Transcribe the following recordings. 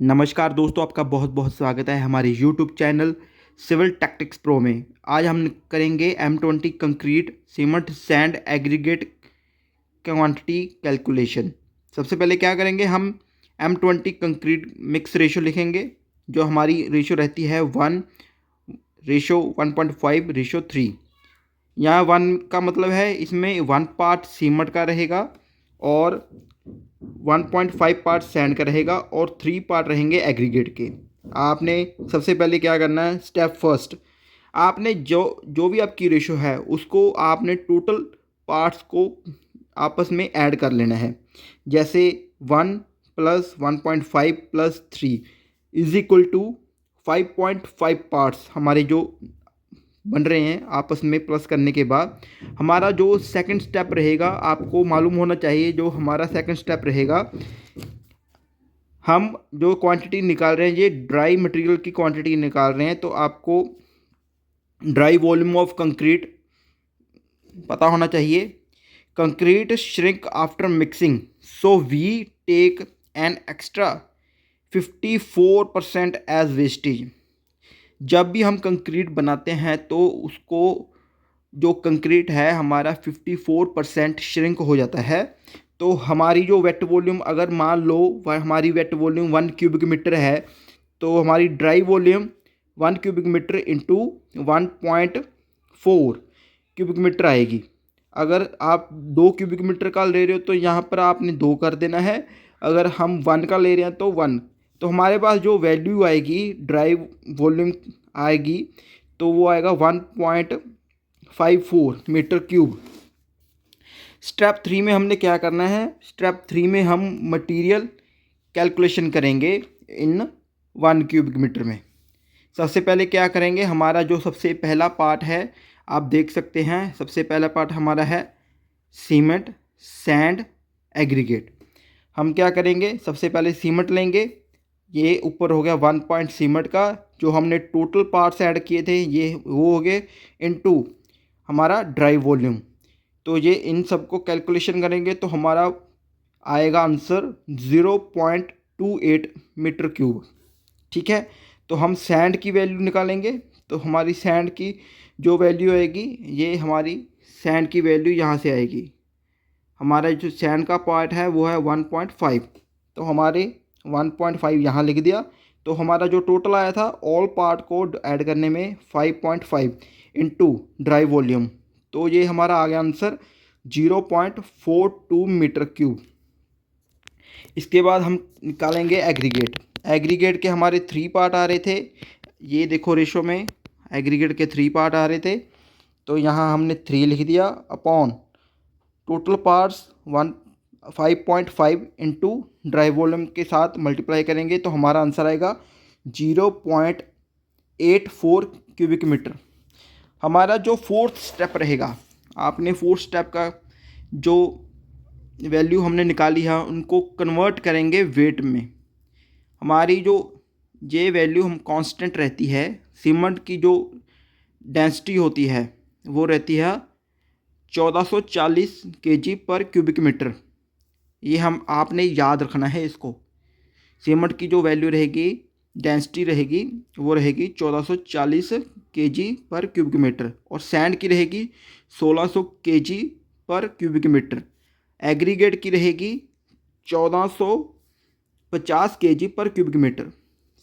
नमस्कार दोस्तों, आपका बहुत बहुत स्वागत है हमारे YouTube channel Civil Tactics Pro में। आज हम करेंगे M20 concrete cement sand aggregate quantity calculation. सबसे पहले क्या करेंगे, हम M20 कंक्रीट मिक्स रेशो लिखेंगे। जो हमारी रेशो रहती है 1:1.5:3। यहाँ 1 का मतलब है इसमें 1 पार्ट सीमेंट का रहेगा और 1.5 पार्ट सैंड का रहेगा और 3 पार्ट रहेंगे एग्रीगेट के। आपने सबसे पहले क्या करना है, स्टेप फर्स्ट, आपने जो जो भी आपकी रेशो है उसको आपने टोटल पार्ट्स को आपस में ऐड कर लेना है। जैसे 1 + 1.5 + 3 = 5.5 पार्ट्स हमारे जो बन रहे हैं। आपस में प्लस करने के बाद हमारा जो सेकंड स्टेप रहेगा, आपको मालूम होना चाहिए जो हमारा सेकंड स्टेप रहेगा, हम जो क्वांटिटी निकाल रहे हैं ये ड्राई मटेरियल की क्वांटिटी निकाल रहे हैं। तो आपको ड्राई वॉल्यूम ऑफ कंक्रीट पता होना चाहिए। Concrete shrink after mixing, so we take an extra 54% as wastage. जब भी हम कंक्रीट बनाते हैं तो उसको जो कंक्रीट है हमारा 54% श्रिंक हो जाता है। तो हमारी जो वेट वॉल्यूम, अगर मान लो वह हमारी वेट वॉल्यूम 1 क्यूबिक मीटर है, तो हमारी dry volume 1 cubic metre into 1.4 cubic metre आएगी। अगर आप 2 क्यूबिक मीटर का ले रहे हो तो यहाँ पर आपने 2 कर देना है। अगर हम 1 का ले रहे हैं तो 1। तो हमारे पास जो वैल्यू आएगी ड्राई वॉल्यूम आएगी तो वो आएगा 1.54 मीटर क्यूब। स्टेप 3 में हमने क्या करना है, स्टेप 3 में हम मटेरियल कैलकुलेशन करेंगे इन 1 क्यूबिक मीटर में। सबसे पहले क्या करेंगे, हमारा जो सबसे पहला पार्ट है आप देख सकते हैं, सबसे पहला पार्ट हमारा है सीमेंट सैंड एग्रीगेट। हम क्या करेंगे, सबसे पहले सीमेंट लेंगे। ये ऊपर हो गया 1 पॉइंट सीमेंट का, जो हमने टोटल पार्ट्स ऐड किए थे ये वो हो गए, इनटू हमारा ड्राई वॉल्यूम। तो ये इन सब को कैलकुलेशन करेंगे तो हमारा आएगा आंसर 0.28 मीटर क्यूब। ठीक है, तो हम सैंड की वैल्यू निकालेंगे। तो हमारी सैंड की जो वैल्यू आएगी, ये हमारी सैंड की वैल्यू यहाँ से आएगी। हमारा जो सैंड का पार्ट है वो है 1.5, तो हमारे 1.5 यहाँ लिख दिया। तो हमारा जो टोटल आया था ऑल पार्ट को ऐड करने में 5.5 इंटू ड्राई वॉल्यूम, तो ये हमारा आ गया आंसर 0.42 मीटर क्यूब। इसके बाद हम निकालेंगे एग्रीगेट। एग्रीगेट के हमारे 3 पार्ट आ रहे थे, ये देखो रेशो में एग्रीगेट के 3 पार्ट आ रहे थे। तो यहाँ हमने 3 लिख दिया upon total parts 5.5 into dry volume के साथ मल्टीप्लाई करेंगे तो हमारा आंसर आएगा 0.84 क्यूबिक मीटर। हमारा जो फोर्थ स्टेप रहेगा, आपने फोर्थ स्टेप का जो वैल्यू हमने निकाली है उनको कन्वर्ट करेंगे वेट में। हमारी जो ये वैल्यू हम कांस्टेंट रहती है, सीमेंट की जो डेंसिटी होती है वो रहती है 1440 kg पर क्यूबिक मीटर। ये हम आपने याद रखना है इसको। सीमेंट की जो वैल्यू रहेगी, डेंसिटी रहेगी, वो रहेगी 1440 kg पर क्यूबिक मीटर, और सैंड की रहेगी 1600 kg पर क्यूबिक मीटर। एग्रीगेट की रहेगी 1450 kg पर क्यूबिक मीटर।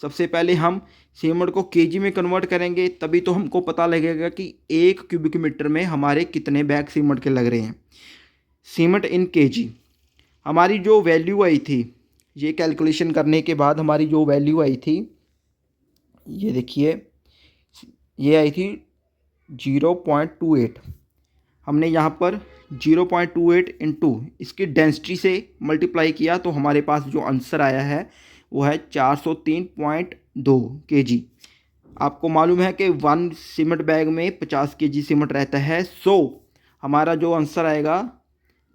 सबसे पहले हम सीमेंट को केजी में कन्वर्ट करेंगे, तभी तो हमको पता लगेगा कि 1 क्यूबिक मीटर में हमारे कितने बैग सीमेंट के लग रहे हैं। सीमेंट इन केजी, हमारी जो वैल्यू आई थी, ये कैलकुलेशन करने के बाद हमारी जो वैल्यू आई थी, ये देखिए, ये आई थी 0.28। हमने यहाँ पर 0.28 इंटू इसकी डेंसिटी से मल्टीप्लाई किया तो हमारे पास जो आंसर आया है वो है 403.2 kg। आपको मालूम है कि 1 सीमेंट बैग में 50 kg सीमेंट रहता है। सो हमारा जो आंसर आएगा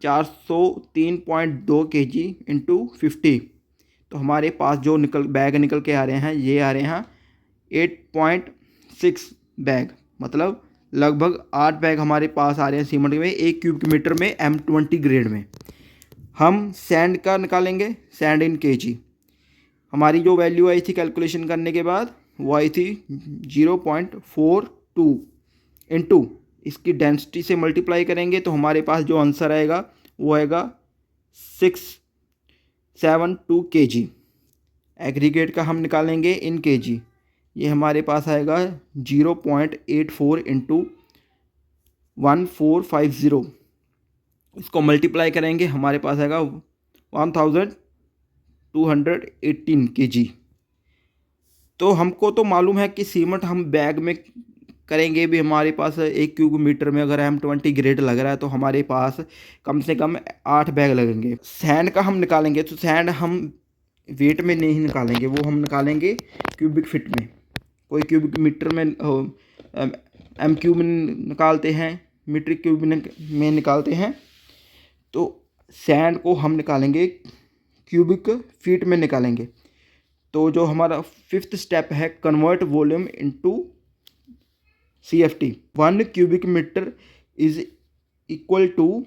403.2 kg इंटू 50। तो हमारे पास जो बैग निकल के आ रहे हैं, ये आ रहे हैं 8.6 बैग, मतलब लगभग 8 बैग हमारे पास आ रहे हैं सीमेंट में 1 क्यूबिक मीटर में M20 ग्रेड में। हम सैंड का निकालेंगे, सैंड इन केजी। हमारी जो वैल्यू आई थी कैलकुलेशन करने के बाद वो आई थी 0.42 इंटू इसकी डेंसिटी से मल्टीप्लाई करेंगे तो हमारे पास जो आंसर आएगा वो आएगा 672 kg। एग्रीगेट का हम निकालेंगे इन kg, ये हमारे पास आएगा 0.84 इंटू 1450, इसको मल्टीप्लाई करेंगे हमारे पास आएगा 1218 kg। तो हमको तो मालूम है कि सीमेंट हम बैग में करेंगे भी, हमारे पास 1 क्यूब मीटर में अगर M20 ग्रेड लग रहा है तो हमारे पास कम से कम 8 बैग लगेंगे। सैंड का हम निकालेंगे तो सैंड हम वेट में नहीं निकालेंगे, वो हम निकालेंगे क्यूबिक फिट में। कोई क्यूबिक मीटर में एम क्यूब में निकालते हैं, मीटर क्यूब में निकालते हैं, तो सैंड को हम निकालेंगे क्यूबिक फीट में निकालेंगे। तो जो हमारा 5th स्टेप है, convert volume into CFT। 1 cubic metre is equal to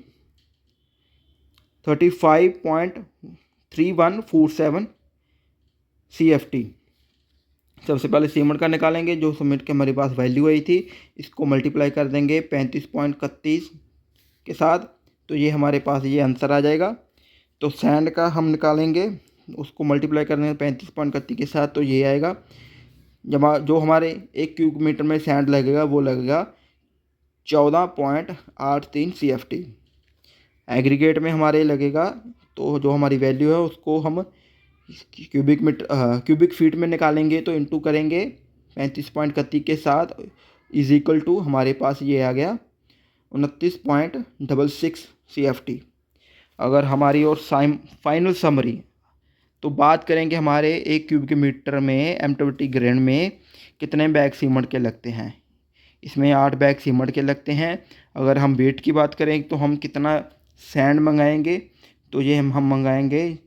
35.3147 CFT। सबसे पहले सीमेंट का निकालेंगे, जो सीमेंट के हमारे पास वैल्यू आई थी, इसको मल्टीप्लाई कर देंगे 35.31 के साथ, तो ये हमारे पास ये आंसर आ जाएगा। तो सैंड का हम निकालेंगे, उसको मल्टीप्लाई कर देंगे 35.31 के साथ, तो ये आएगा। जब जो हमारे 1 क्यूब मीटर में सैंड लगेगा वो लगेगा 14.83 CFT। एग्रीगेट में हमारे लगेगा, तो जो हमारी वैल्यू है उसको हम क्यूबिक फीट में निकालेंगे, तो इंटू करेंगे 35.31 के साथ, इज इक्वल टू हमारे पास ये आ गया 29.66 CFT। अगर हमारी और फाइनल समरी तो बात करेंगे हमारे 1 क्यूबिक मीटर में M20 ग्रेड में कितने बैग सीमेंट के लगते हैं। इसमें 8 बैग सीमेंट के लगते हैं। अगर हम वेट की बात करें तो हम कितना सैंड मंगाएंगे, तो ये हम मंगाएंगे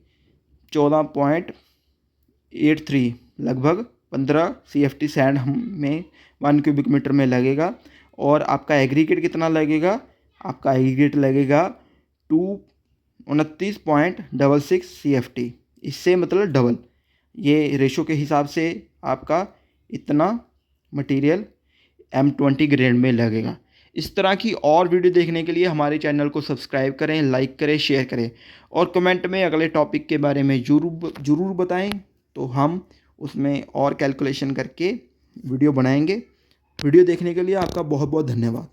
14.83, लगभग 15 CFT सैंड हमें 1 क्यूबिक मीटर में लगेगा। और आपका एग्रीगेट कितना लगेगा, आपका एग्रीगेट लगेगा 29.66 CFT। इससे मतलब डबल, ये रेशो के हिसाब से आपका इतना मटेरियल M20 ग्रेड में लगेगा। इस तरह की और वीडियो देखने के लिए हमारे चैनल को सब्सक्राइब करें, लाइक करें, शेयर करें और कमेंट में अगले टॉपिक के बारे में ज़रूर बताएं, तो हम उसमें और कैलकुलेशन करके वीडियो बनाएंगे। वीडियो देखने के लिए आपका बहुत बहुत धन्यवाद।